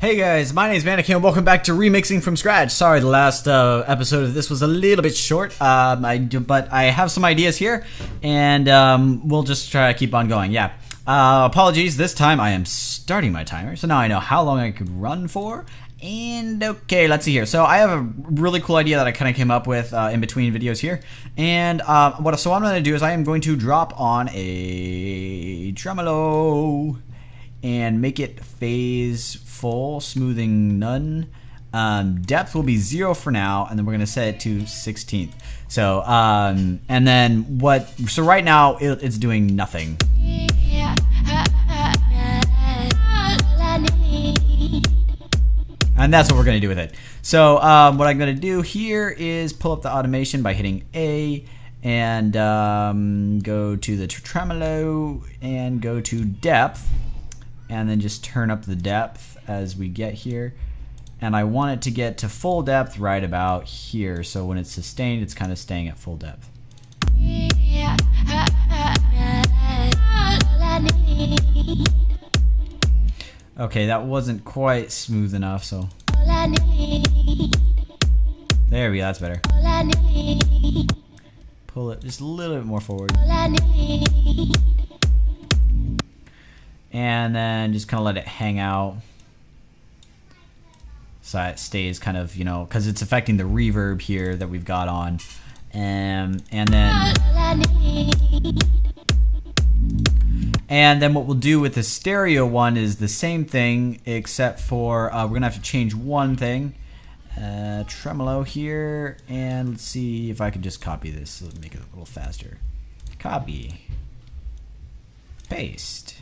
Hey guys, my name is Mannequin and welcome back to Remixing from Scratch. Sorry, the last episode of this was a little bit short, but I have some ideas here, and we'll just try to keep on going. Yeah, apologies, this time I am starting my timer, so now I know how long I could run for. And okay, let's see here. So I have a really cool idea that I kind of came up with in between videos here. And what I'm going to do is I am going to drop on a tremolo and make it phase full, smoothing none. Depth will be 0 for now, and then we're going to set it to 16th. So and then so right now it's doing nothing. And that's what we're going to do with it. So what I'm going to do here is pull up the automation by hitting A and go to the tremolo and go to depth and then just turn up the depth as we get here. And I want it to get to full depth right about here. So when it's sustained, it's kind of staying at full depth. Okay, that wasn't quite smooth enough, so there we go, that's better. Pull it just a little bit more forward. And then just kind of let it hang out. So it stays kind of, you know, because it's affecting the reverb here that we've got on. And then what we'll do with the stereo one is the same thing, except for we're going to have to change one thing. Tremolo here, and let's see if I can just copy this. So let's make it a little faster. Copy. Paste.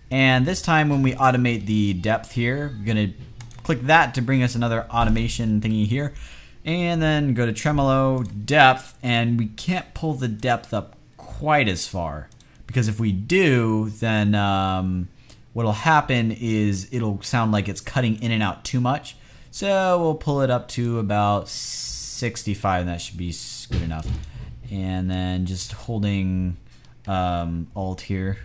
And this time when we automate the depth here, we're going to click that to bring us another automation thingy here. And then go to tremolo, depth, and we can't pull the depth up quite as far. Because if we do, then what'll happen is it'll sound like it's cutting in and out too much. So we'll pull it up to about 65, and that should be good enough. And then just holding Alt here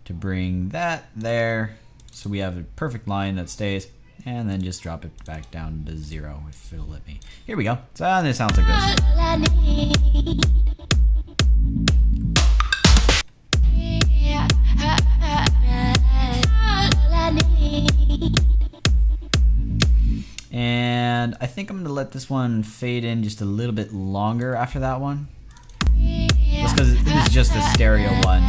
to bring that there. So we have a perfect line that stays. And then just drop it back down to 0 if it'll let me. Here we go. So this sounds like this. And I think I'm going to let this one fade in just a little bit longer after that one. Just because it is just the stereo one.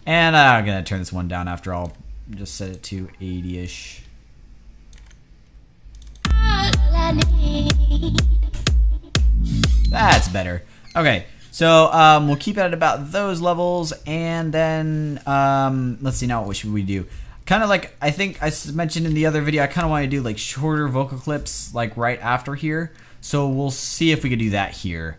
And I'm going to turn this one down after all. Just set it to 80-ish. That's better. Okay. So we'll keep it at about those levels, and then let's see now what should we do. Kind of like I think I mentioned in the other video, I kind of want to do like shorter vocal clips like right after here. So we'll see if we could do that here.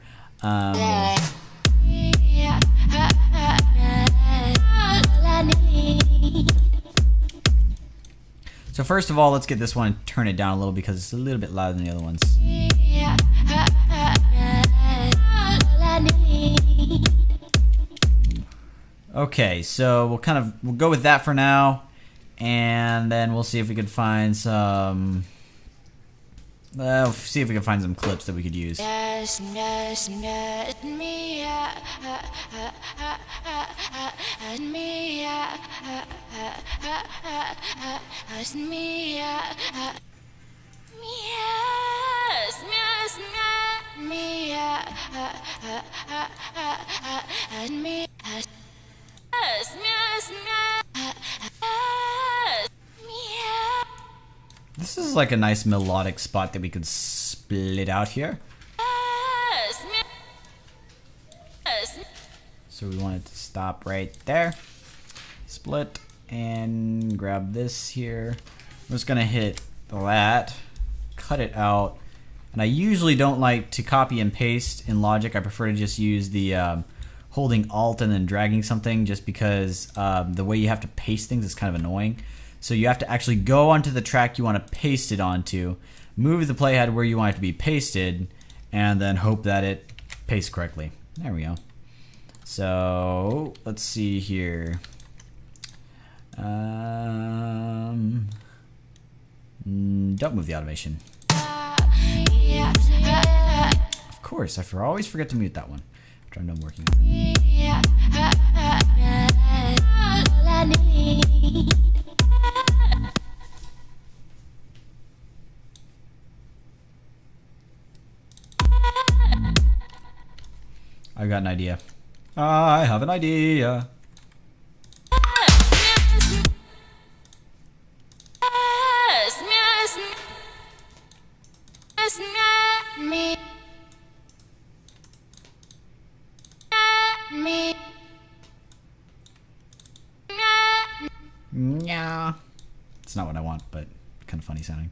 So first of all, let's get this one and turn it down a little because it's a little bit louder than the other ones. Okay, so we'll go with that for now, and then we'll see if we could find some. See if we can find some clips that we could use. This is like a nice melodic spot that we could split out here. So we want it to stop right there. Split and grab this here. I'm just gonna hit that, cut it out. And I usually don't like to copy and paste in Logic. I prefer to just use the holding Alt and then dragging something, just because the way you have to paste things is kind of annoying. So you have to actually go onto the track you want to paste it onto, move the playhead where you want it to be pasted, and then hope that it pastes correctly. There we go. So let's see here. Don't move the automation. Of course, I always forget to mute that one after I'm done working on it. I've got an idea. I have an idea. Yeah. It's not what I want, but kind of funny sounding.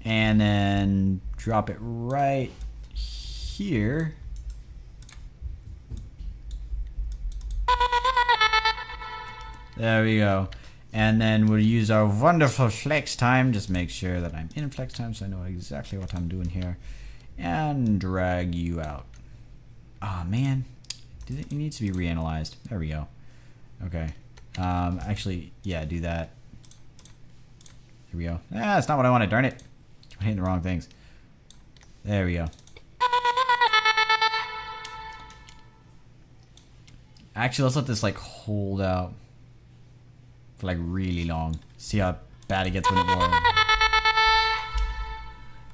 And then drop it right here. There we go. And then we'll use our wonderful flex time. Just make sure that I'm in flex time so I know exactly what I'm doing here. And drag you out. Oh man, it needs to be reanalyzed. There we go. Okay. Actually, yeah, do that. Here we go. Ah, that's not what I wanted, darn it. I'm hitting the wrong things. There we go. Actually, let's let this like hold out for like really long. See how bad it gets when it warms.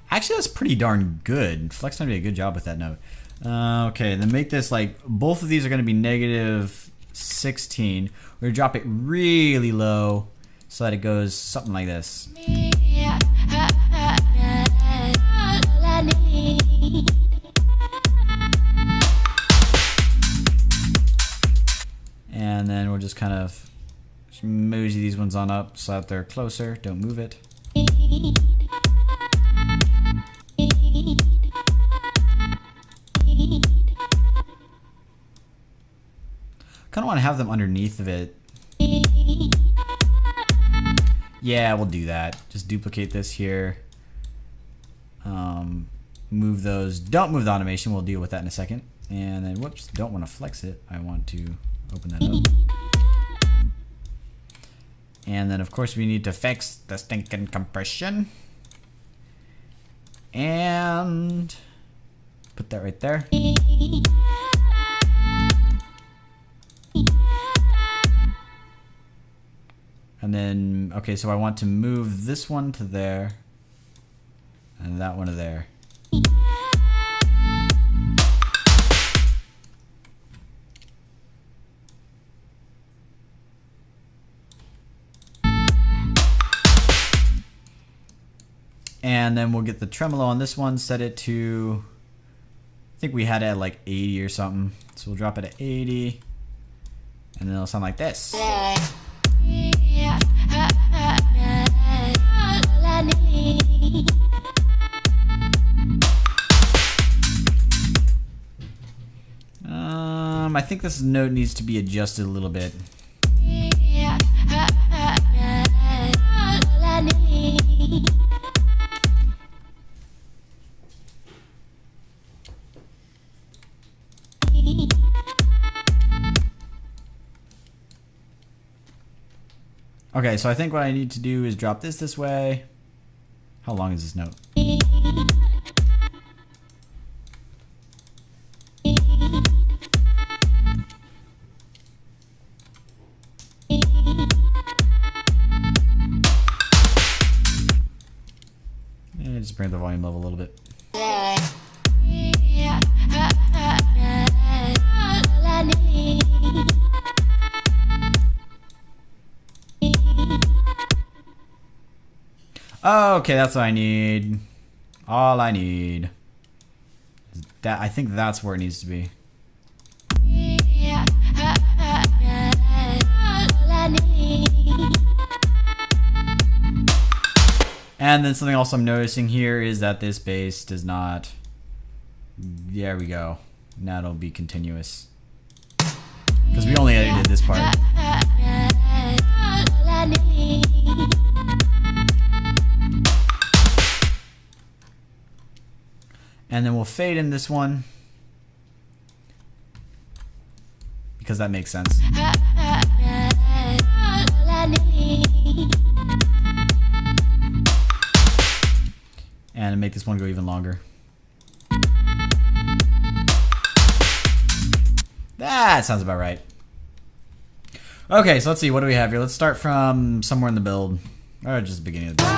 Actually, that's pretty darn good. Flex time did a good job with that note. Okay, then make this like, both of these are going to be -16. We're going to drop it really low so that it goes something like this. And then we'll just kind of mosey these ones on up so that they're closer. Don't move it. Kind of want to have them underneath of it. Yeah, we'll do that. Just duplicate this here. Move those. Don't move the automation. We'll deal with that in a second. And then, whoops, don't want to flex it. I want to open that up. And then, of course, we need to fix the stinking compression. And put that right there. And then, okay, so I want to move this one to there and that one to there. And then we'll get the tremolo on this one, set it to, I think we had it at like 80 or something. So we'll drop it at 80 and then it'll sound like this. I think this note needs to be adjusted a little bit. Okay, so I think what I need to do is drop this way. How long is this note? Just bring the volume level a little bit. Okay, that's what I need. All I need. That, I think that's where it needs to be. And then something else I'm noticing here is that this bass does not. There we go. Now it'll be continuous. Because we only edited this part. we'll fade in this one, because that makes sense. And make this one go even longer. That sounds about right. Okay, so let's see, what do we have here? Let's start from somewhere in the build. Or just the beginning of the build.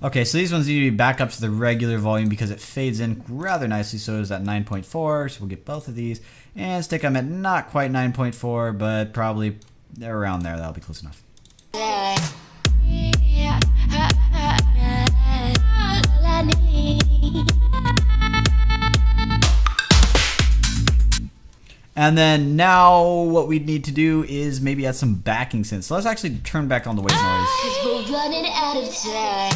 Okay, so these ones need to be back up to the regular volume because it fades in rather nicely. So it's at 9.4, so we'll get both of these and stick them at not quite 9.4, but probably around there. That'll be close enough. And then now what we need to do is maybe add some backing synth. So let's actually turn back on the white noise. We're running out of time.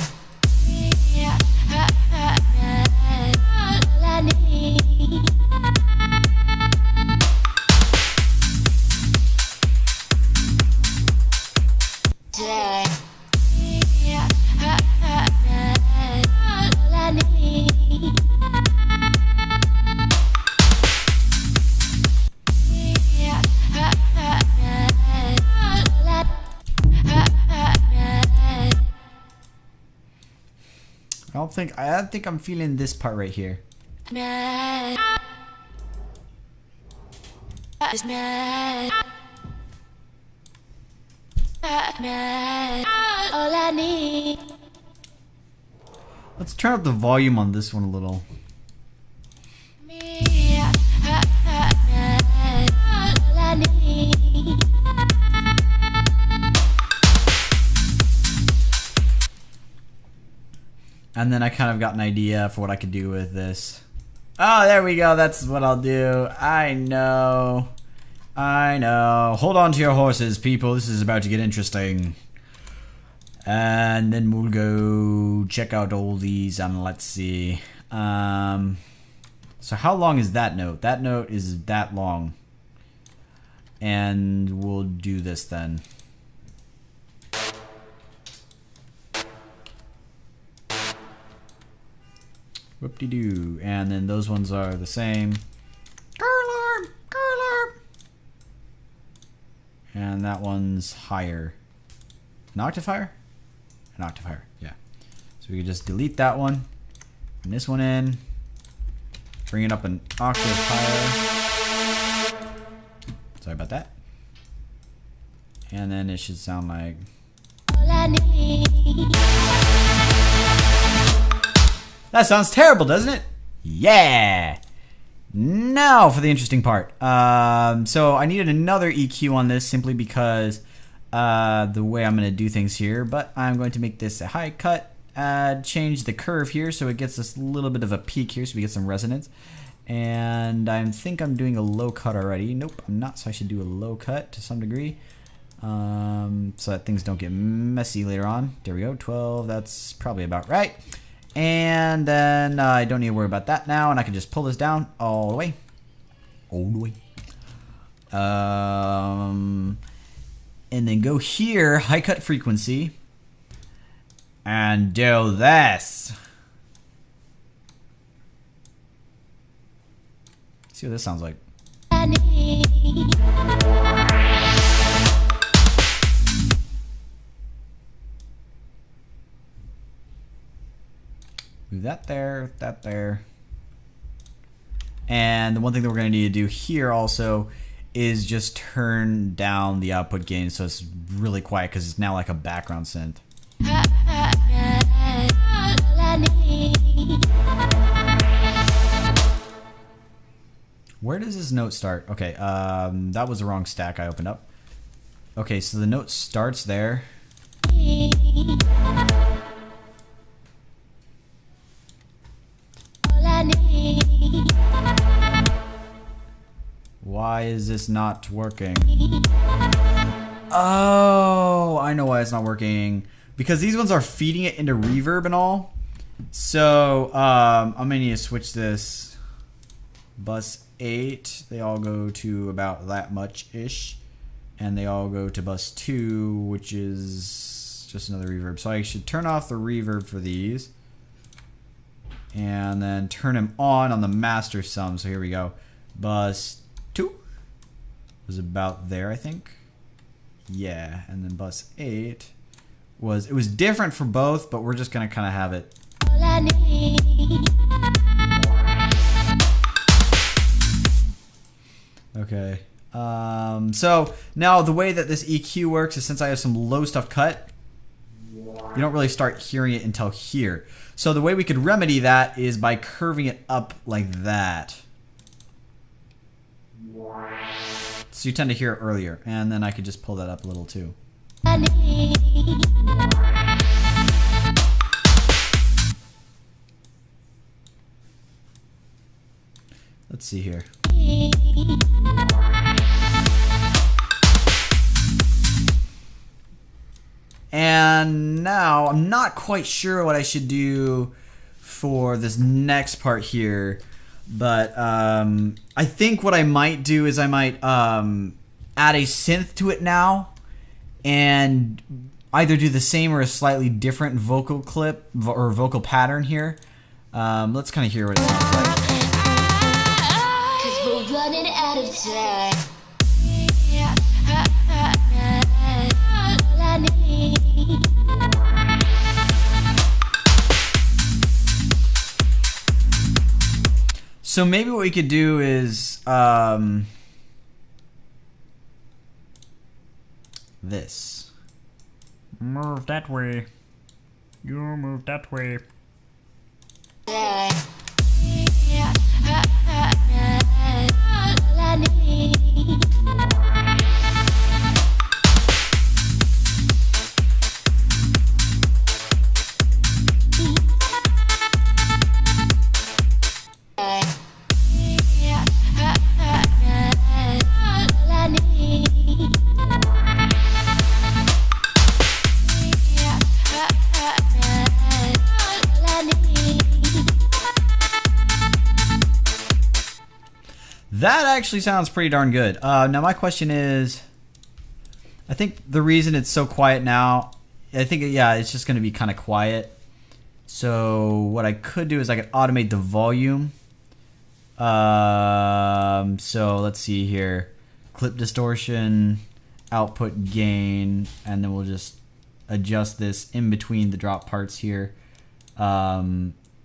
I don't think I'm feeling this part right here. All I need. Let's turn up the volume on this one a little. And then I kind of got an idea for what I could do with this. Oh, there we go. That's what I'll do. I know. Hold on to your horses, people. This is about to get interesting. And then we'll go check out all these and let's see. So how long is that note? That note is that long. And we'll do this then. Whoop-de-doo. And then those ones are the same. Car alarm! And that one's higher. An octave higher? An octave higher, yeah. So we can just delete that one. And this one in. Bring it up an octave higher. Sorry about that. And then it should sound like... That sounds terrible, doesn't it? Yeah! Now for the interesting part. So I needed another EQ on this simply because the way I'm going to do things here. But I'm going to make this a high cut. Change the curve here so it gets us a little bit of a peak here so we get some resonance. And I think I'm doing a low cut already. Nope, I'm not. So I should do a low cut to some degree. So that things don't get messy later on. There we go, 12. That's probably about right. And then I don't need to worry about that now, and I can just pull this down all the way. And then go here, high cut frequency, and do this. See what this sounds like. Move that there, that there. And the one thing that we're going to need to do here also is just turn down the output gain so it's really quiet because it's now like a background synth. Where does this note start? Okay, that was the wrong stack I opened up. Okay, so the note starts there. Why Why is this not working? Oh, I know why it's not working. Because these ones are feeding it into reverb and all. So, I'm gonna need to switch this. Bus 8, they all go to about that much-ish. And they all go to bus 2, which is just another reverb. So I should turn off the reverb for these. And then turn them on the master sum. So here we go. Bus 2 was about there, I think. Yeah, and then bus 8 was, it was different for both, but we're just gonna kind of have it. All I need. Okay. So now the way that this EQ works is since I have some low stuff cut, you don't really start hearing it until here. So the way we could remedy that is by curving it up like that. So you tend to hear it earlier, and then I could just pull that up a little too. I need. Let's see here. And now I'm not quite sure what I should do for this next part here, but I think what I might do is I might add a synth to it now and either do the same or a slightly different vocal clip or vocal pattern here. Let's kind of hear what it sounds like. 'Cause we're running out of time. All I need. So maybe what we could do is this. Move that way. You move that way. All I need. All I need. All I need. That actually sounds pretty darn good. Now my question is, I think the reason it's so quiet now, I think, yeah, it's just going to be kind of quiet. So what I could do is I could automate the volume. So let's see here. Clip distortion, output gain, and then we'll just adjust this in between the drop parts here.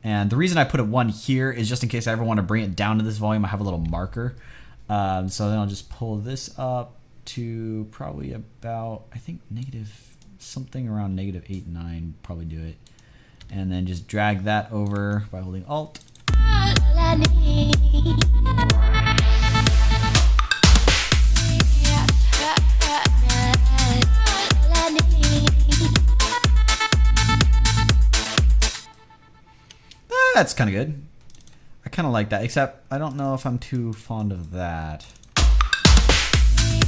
And the reason I put a 1 here is just in case I ever want to bring it down to this volume, I have a little marker. So then I'll just pull this up to probably about, I think negative, something around negative 8, 9, probably do it. And then just drag that over by holding Alt. All I need. All I need. That's kind of good. I kind of like that, except I don't know if I'm too fond of that. All I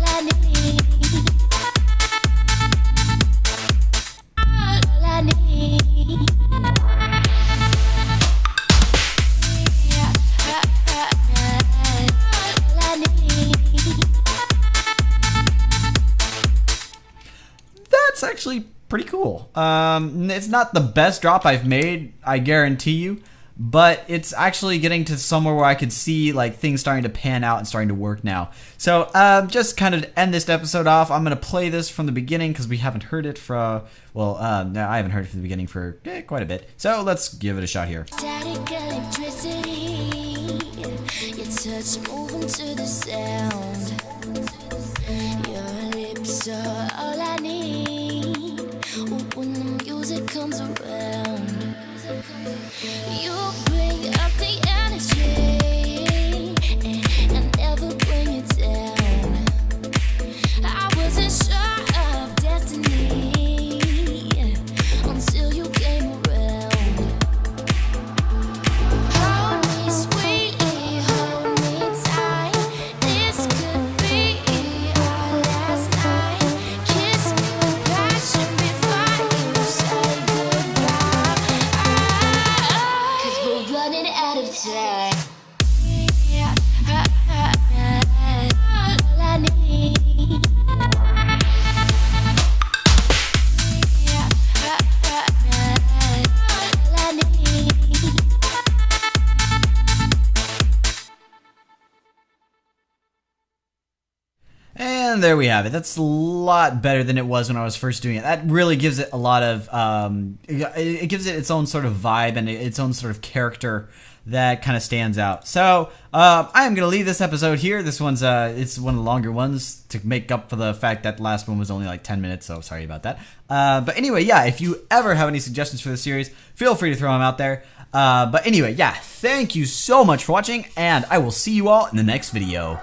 need. All I need. All I need. That's actually pretty cool. It's not the best drop I've made, I guarantee you, but it's actually getting to somewhere where I could see like things starting to pan out and starting to work now. So just kind of to end this episode off, I'm going to play this from the beginning because we haven't heard it for, well, I haven't heard it from the beginning for quite a bit. So let's give it a shot here. Static electricity, your touch moving to the sound. Your lips are all I need. When the music comes around, you bring up the energy and never bring it down. I wasn't sure of destiny until you came around. Hold me sweetly. there we have it. That's a lot better than it was when I was first doing it. That really gives it a lot of, it gives it its own sort of vibe and its own sort of character that kind of stands out. So I am going to leave this episode here. This one's, it's one of the longer ones to make up for the fact that the last one was only like 10 minutes, so sorry about that. But anyway, yeah, if you ever have any suggestions for the series, feel free to throw them out there. But anyway, yeah, thank you so much for watching, and I will see you all in the next video.